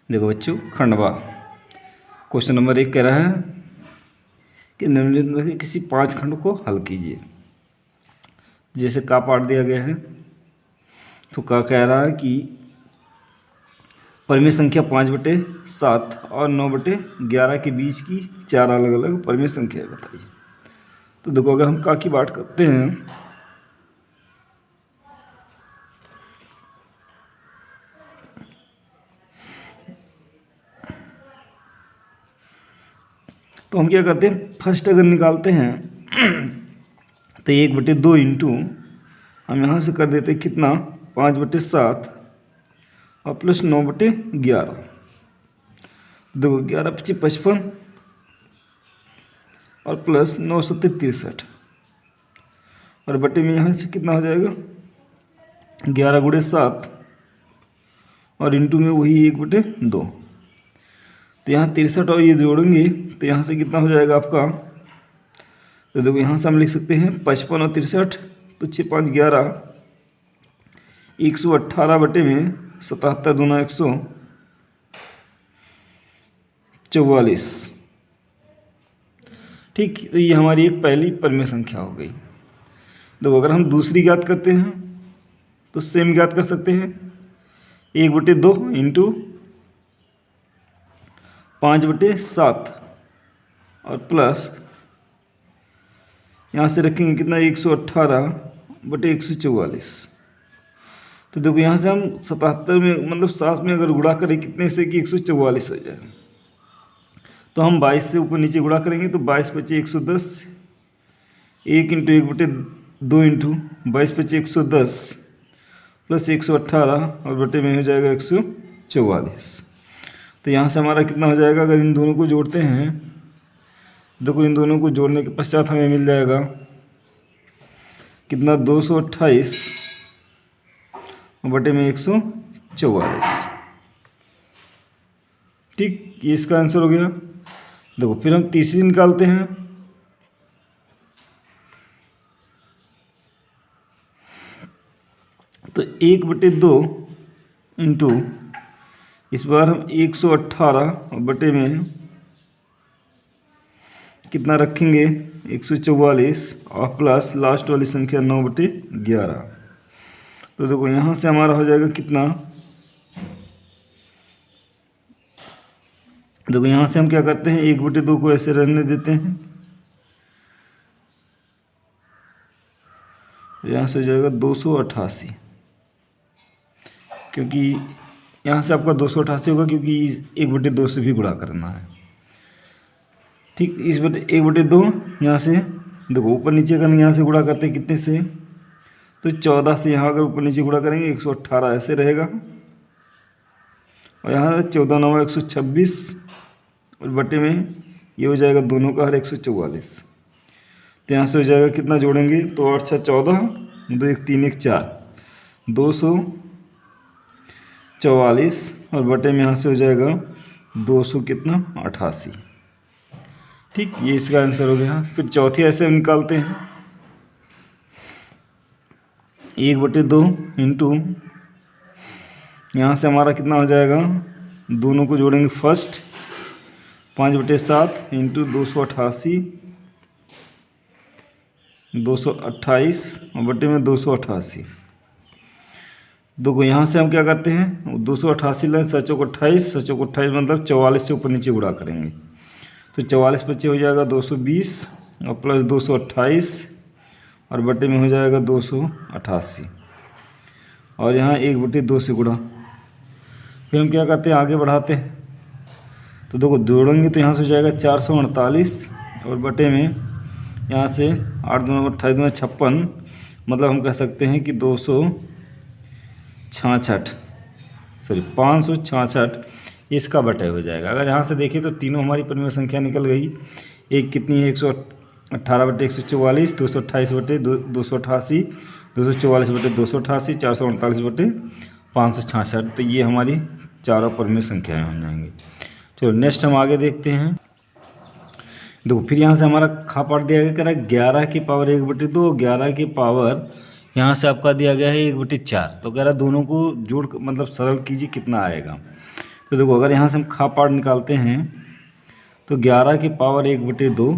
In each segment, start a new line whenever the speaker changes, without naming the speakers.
देखो बच्चों, Khandwa question number 1 कह रहा है कि निम्नलिखित में से किसी 5 खंड को हल कीजिए। जैसे का पार्ट दिया गया है तो का कह रहा है कि परिमेय संख्या 5/7 और 9/11 के बीच की 4 अलग अलग परिमेय संख्या बताइए। तो देखो, अगर हम का की बात करते हैं तो हम क्या करते हैं, फर्स्ट अगर निकालते हैं तो 1/2 इंटू हम यहाँ से कर देते हैं कितना, 5/7 और प्लस 9/11। देखो 11×5 = 55 और प्लस 9×7 = 63 और बटे में यहाँ से कितना हो जाएगा 11×7 और इंटू में वही 1/2। तो यहाँ 63 और ये जोड़ेंगे तो यहाँ से कितना हो जाएगा आपका। तो देखो यहाँ से हम लिख सकते हैं 55 और 63 तो 6 5 11 118 बटे में 77 दूना 144। ठीक, तो ये हमारी एक पहली परिमेय संख्या हो गई। देखो अगर हम दूसरी ज्ञात करते हैं तो सेम ज्ञात कर सकते हैं, 1/2 इंटू 5/7 और प्लस यहाँ से रखेंगे कितना 118/144। तो देखो यहाँ से हम 77 में मतलब 7 में अगर गुणा करें कितने से कि 144 हो जाए, तो हम 22 से ऊपर नीचे गुणा करेंगे तो 22 × 5 = 110, 1 इंटू 1/2 इंटू 22 × 5 = 110 प्लस 118 और बटे में हो जाएगा 144। तो यहाँ से हमारा कितना हो जाएगा, अगर इन दोनों को जोड़ते हैं, देखो इन दोनों को जोड़ने के पश्चात हमें मिल जाएगा कितना 228 बटे में 144। ठीक, ये इसका आंसर हो गया। देखो फिर हम तीसरी निकालते हैं तो 1/2 इंटू इस बार हम 118 बटे में कितना रखेंगे 144 और प्लस लास्ट वाली संख्या 9/11। तो देखो यहाँ से हमारा हो जाएगा कितना, देखो यहाँ से हम क्या करते हैं 1/2 को ऐसे रहने देते हैं, यहाँ से हो जाएगा 288, क्योंकि यहाँ से आपका 288 होगा क्योंकि 1/2 से भी गुणा करना है। ठीक, इस 1/2 यहाँ से देखो ऊपर नीचे अगर यहाँ से गुणा करते हैं कितने से, तो 14 से यहाँ अगर ऊपर नीचे गुणा करेंगे 118 ऐसे रहेगा और यहाँ 14 9 126 और बटे में ये हो जाएगा दोनों का हर 144। तो यहाँ से हो जाएगा कितना जोड़ेंगे तो 8 6 14 2 1 3 1 4 244 और बटे में यहाँ से हो जाएगा 200 कितना 88। ठीक, ये इसका आंसर हो गया। फिर चौथी ऐसे हम निकालते हैं 1/2 इंटू यहाँ से हमारा कितना हो जाएगा, दोनों को जोड़ेंगे फर्स्ट 5/7 इंटू 228 और बटे में 288। देखो यहाँ से हम क्या करते हैं 288 लें 7 × 28 मतलब 44 से ऊपर नीचे गुणा करेंगे तो 44 बच्चे हो जाएगा 220 और प्लस 228 और बटे में हो जाएगा 288 और यहाँ 1/2 से गुणा। फिर हम क्या करते हैं आगे बढ़ाते हैं तो देखो जोड़ेंगे तो यहाँ से हो जाएगा 448 और बटे में यहाँ से 8 दूना 28 दूना 56 मतलब हम कह सकते हैं कि 566 इसका बटे हो जाएगा। अगर यहाँ से देखें तो तीनों हमारी परिमेय संख्या निकल गई। एक कितनी है 118/144, 228/288, 244/288, 448/566। तो ये हमारी चारों परिमेय संख्याएँ हो जाएंगी। चलो नेक्स्ट हम आगे देखते हैं। देखो फिर यहाँ से हमारा खा पाठ दिया गया, कह रहा है 11 की पावर 1/2, 11 की पावर यहाँ से आपका दिया गया है 1/4। तो कह रहा है दोनों को जोड़ मतलब सरल कीजिए कितना आएगा। तो देखो अगर यहाँ से हम खा पार्ट निकालते हैं तो 11 की पावर 1/2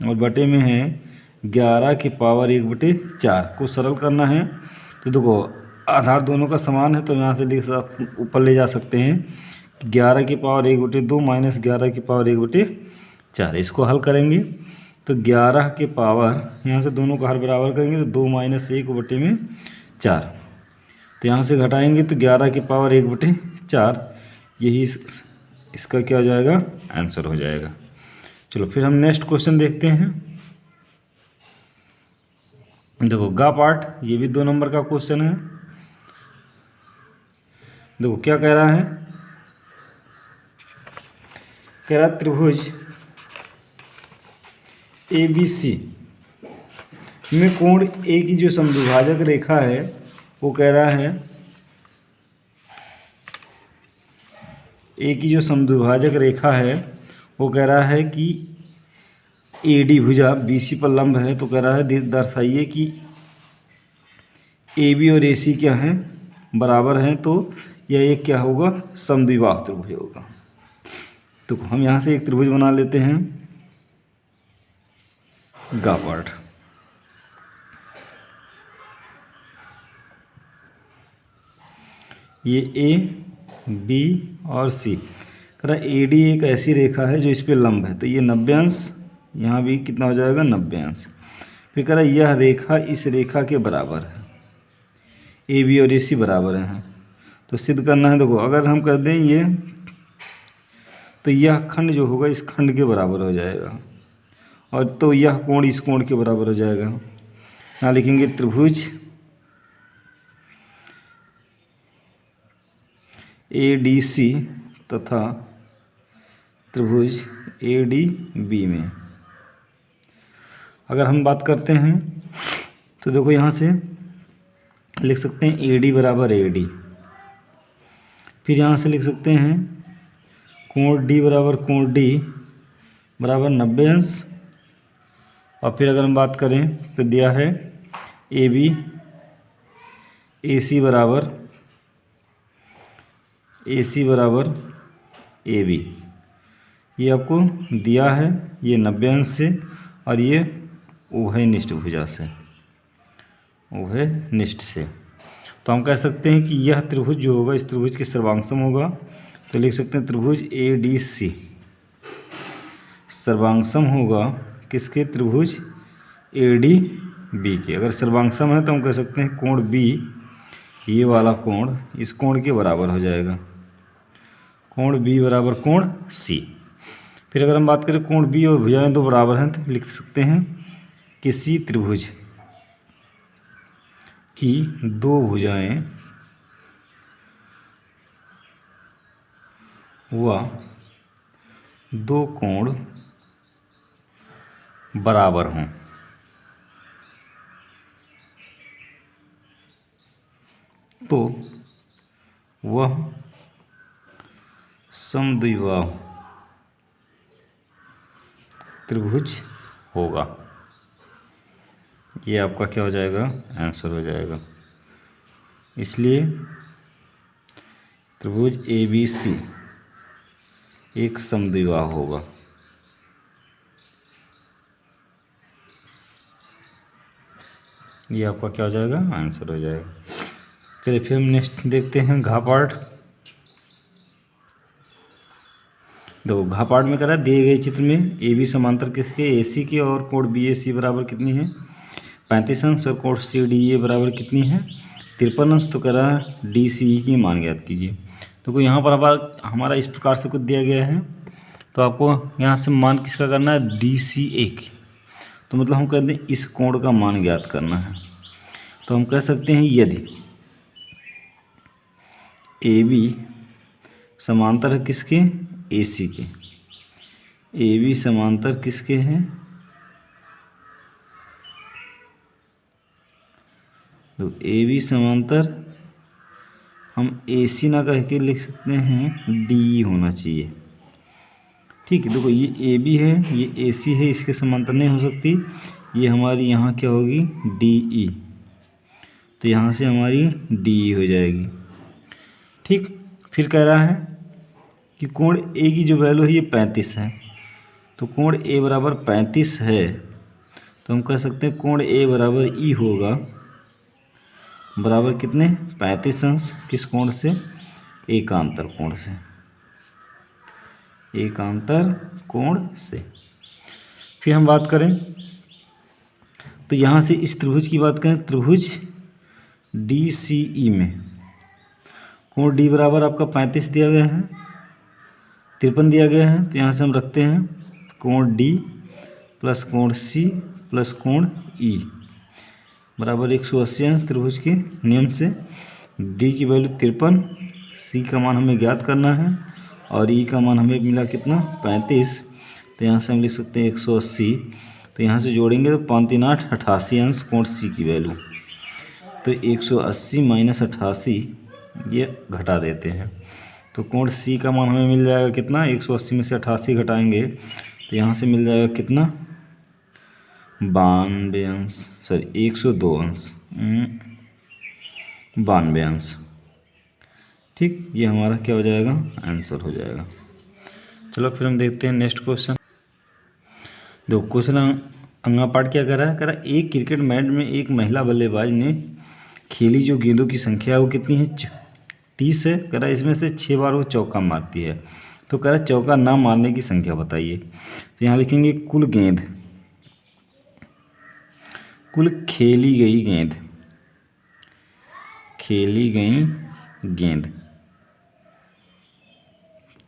और बटे में है 11 की पावर 1/4 को सरल करना है। तो देखो आधार दोनों का समान है तो यहाँ से ऊपर ले जा सकते हैं 11 की पावर 1/2 माइनस 11 की पावर 1/4। इसको हल करेंगे तो 11 के पावर यहाँ से दोनों का हर बराबर करेंगे तो 2 माइनस 1/4। तो यहाँ से घटाएंगे तो 11 की पावर 1/4 यही इसका क्या हो जाएगा, आंसर हो जाएगा। चलो फिर हम नेक्स्ट क्वेश्चन देखते हैं। देखो गा पार्ट, ये भी 2 नंबर का क्वेश्चन है। देखो क्या कह रहा है, कह रहा त्रिभुज ABC में कोण ए की जो समद्विभाजक रेखा है वो कह रहा है ए की जो समद्विभाजक रेखा है वो कह रहा है कि AD भुजा BC पर लंब है। तो कह रहा है दर्शाइए कि AB और AC क्या हैं, बराबर हैं। तो यह एक क्या होगा, समद्विबाहु त्रिभुज होगा। तो हम यहाँ से एक त्रिभुज बना लेते हैं गा पार्ट। ये A B और C कह रहा AD एक ऐसी रेखा है जो इस पे लंब है। तो ये 90 अंश, यहाँ भी कितना हो जाएगा 90 अंश। फिर कह रहा यह रेखा इस रेखा के बराबर है, AB और AC बराबर हैं। तो सिद्ध करना है। देखो अगर हम कर दें ये तो यह खंड जो होगा इस खंड के बराबर हो जाएगा और तो यह कोण इस कोण के बराबर हो जाएगा। यहाँ लिखेंगे त्रिभुज ADC तथा त्रिभुज ADB में अगर हम बात करते हैं तो देखो यहाँ से लिख सकते हैं AD बराबर AD। फिर यहाँ से लिख सकते हैं कोण D बराबर कोण D बराबर 90 अंश। और फिर अगर हम बात करें तो दिया है AB AC बराबर AB। ये आपको दिया है, ये 90 अंश से और ये उभयनिष्ठ भुजा से, उभयनिष्ठ से। तो हम कह सकते हैं कि यह त्रिभुज जो होगा इस त्रिभुज के सर्वांगसम होगा। तो लिख सकते हैं त्रिभुज ADC सर्वांगसम होगा किसके, त्रिभुज ADB के। अगर सर्वांगसम है तो हम कह सकते हैं कोण B, ये वाला कोण इस कोण के बराबर हो जाएगा, कोण B बराबर कोण C। फिर अगर हम बात करें कोण B और भुजाएं दो बराबर हैं तो लिख सकते हैं किसी त्रिभुज की दो भुजाएं व दो कोण बराबर हों तो वह समद्विबाहु त्रिभुज होगा। ये आपका क्या हो जाएगा, आंसर हो जाएगा। इसलिए त्रिभुज ABC एक समद्विबाहु होगा। ये आपका क्या हो जाएगा, आंसर हो जाएगा। चलिए फिर हम नेक्स्ट देखते हैं घा पार्ट। देखो घा पार्ट में कह रहा है दिए गए चित्र में AB समांतर किसके, AC के और कोण BAC बराबर कितनी है 35 अंश और कोण CDE बराबर कितनी है 53 अंश। तो कह रहा है DCE की मान ज्ञात कीजिए। तो कोई यहाँ पर हमारा इस प्रकार से कुछ दिया गया है तो आपको यहाँ से मान किसका करना है, DCA की। तो मतलब हम कहते हैं इस कोण का मान ज्ञात करना है। तो हम कह सकते हैं यदि AB समांतर है किसके, AC के, AB समांतर किसके हैं, तो AB समांतर हम AC ना कह के लिख सकते हैं DE होना चाहिए। ठीक है, देखो ये AB है, ये AC है, इसके समांतर नहीं हो सकती। ये हमारी यहाँ क्या होगी, DE। तो यहाँ से हमारी DE हो जाएगी। ठीक, फिर कह रहा है कि कोण ए की जो वैल्यू है ये 35 है, तो कोण ए बराबर 35 है, तो हम कह सकते हैं कोण ए बराबर ई होगा बराबर कितने 35 अंश किस कोण से, एकांतर कोण से, एकांतर कोण से। फिर हम बात करें तो यहाँ से इस त्रिभुज की बात करें, त्रिभुज डी सी ई में कोण डी बराबर आपका 35 दिया गया है, 53 दिया गया है, तो यहाँ से हम रखते हैं कोण डी प्लस कोण सी प्लस कोण ई बराबर 180 अंश त्रिभुज के नियम से। डी की वैल्यू 53, सी का मान हमें ज्ञात करना है और ई का मान हमें मिला कितना 35, तो यहाँ से हम लिख सकते हैं 180, तो यहाँ से जोड़ेंगे तो 5 3 8 88 अंश कोण सी की वैल्यू, तो 180 माइनस 88 ये घटा देते हैं, तो कोण सी का मान हमें मिल जाएगा कितना 180 में से 88 घटाएंगे तो यहाँ से मिल जाएगा कितना 92 अंश, सॉरी 102 अंश, 92 अंश। ठीक, ये हमारा क्या हो जाएगा आंसर हो जाएगा। चलो फिर हम देखते हैं नेक्स्ट क्वेश्चन। देखो क्वेश्चन अंगा पाठ क्या कर रहा है, कह रहा है एक क्रिकेट मैच में एक महिला बल्लेबाज ने खेली जो गेंदों की संख्या है वो कितनी है 30 है, कह रहा है इसमें से 6 बार वो चौका मारती है, तो कह रहा है चौका ना मारने की संख्या बताइए। तो यहाँ लिखेंगे कुल गेंद, कुल खेली गई गेंद, खेली गई गेंद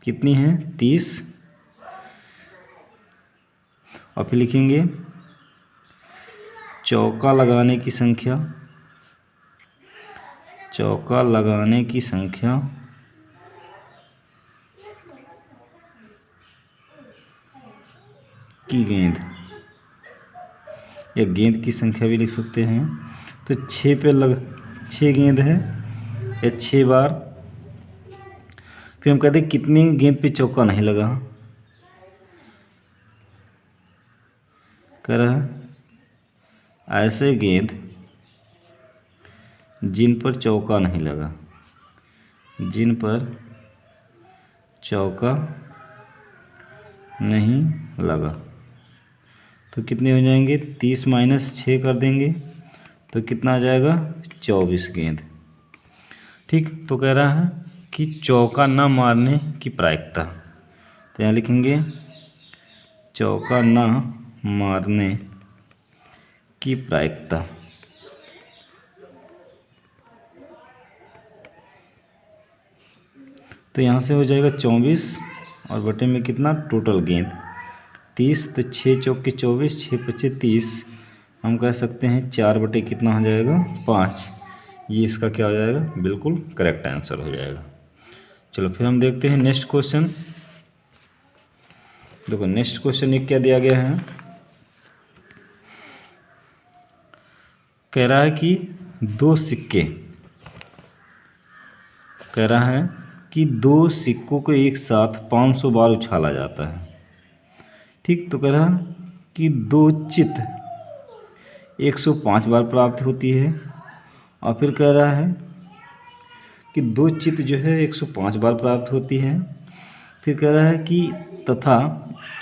कितनी है 30, और फिर लिखेंगे चौका लगाने की संख्या, चौका लगाने की संख्या की गेंद, या गेंद की संख्या भी लिख सकते हैं। तो 6 पे 6 गेंद है या 6 बार, फिर हम कहते हैं कितनी गेंद पे चौका नहीं लगा, कह रहा है ऐसे गेंद जिन पर चौका नहीं लगा, जिन पर चौका नहीं लगा, तो कितने हो जाएंगे 30 माइनस 6 कर देंगे तो कितना आ जाएगा 24 गेंद। ठीक, तो कह रहा है कि चौका ना मारने की प्रायिकता, तो यहाँ लिखेंगे चौका ना मारने की प्रायिकता, तो यहाँ से हो जाएगा 24 और बटे में कितना टोटल गेंद 30, तो 6 चौके 24, 6 पचे 30, हम कह सकते हैं 4 बटे कितना हो जाएगा 5, ये इसका क्या हो जाएगा बिल्कुल करेक्ट आंसर हो जाएगा। चलो फिर हम देखते हैं नेक्स्ट क्वेश्चन। देखो नेक्स्ट क्वेश्चन एक क्या दिया गया है, कह रहा है कि 2 सिक्के, कह रहा है कि 2 सिक्कों को एक साथ 500 बार उछाला जाता है। ठीक, तो कह रहा है कि 2 चित 105 बार प्राप्त होती है, और फिर कह रहा है कि 2 चित जो है 105 बार प्राप्त होती है, फिर कह रहा है कि तथा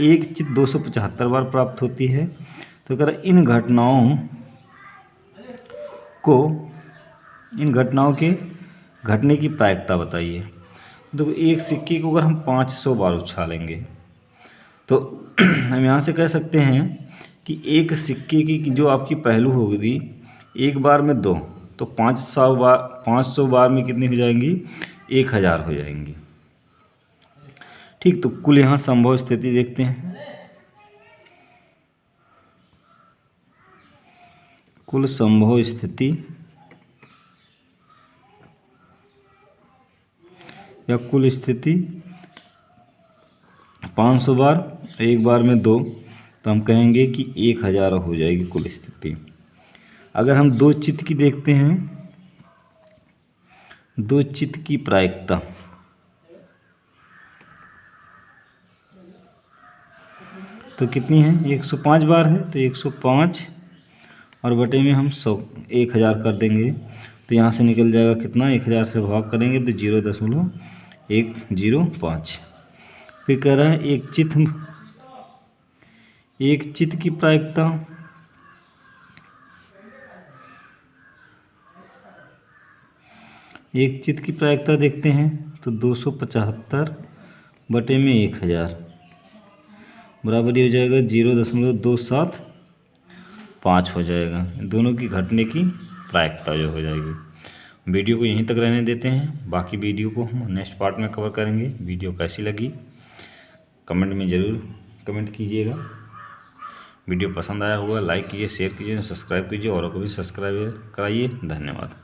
1 चित 275 बार प्राप्त होती है। तो कह रहा है इन घटनाओं के घटने की प्रायिकता बताइए। देखो एक सिक्के को अगर हम 500 बार उछालेंगे तो हम यहाँ से कह सकते हैं कि एक सिक्के की जो आपकी पहलू होगी एक बार में 2, तो 500 बार में कितनी हो जाएंगी 1000 हो जाएंगी। ठीक, तो कुल यहाँ संभव स्थिति देखते हैं, कुल संभव स्थिति या कुल स्थिति 500 बार, एक बार में 2, तो हम कहेंगे कि 1000 हो जाएगी कुल स्थिति। अगर हम 2 चित्त की देखते हैं, 2 चित्त की प्रायिकता, तो कितनी है 105 बार है, तो 105 और बटे में हम 1000 कर देंगे, तो यहाँ से निकल जाएगा कितना 1000 से भाग करेंगे तो 0.105। फिर कह रहा है एक चित्त की प्रायिकता, एक चित्त की प्रायिकता देखते हैं तो 275 बटे में 1000 बराबर ये हो जाएगा 0.275 हो जाएगा। दोनों की घटने की प्रायिकता जो हो जाएगी। वीडियो को यहीं तक रहने देते हैं, बाकी वीडियो को हम नेक्स्ट पार्ट में कवर करेंगे। वीडियो कैसी लगी कमेंट में ज़रूर कमेंट कीजिएगा। वीडियो पसंद आया होगा लाइक कीजिए, शेयर कीजिए, सब्सक्राइब कीजिए, औरों को भी सब्सक्राइब कराइए। धन्यवाद।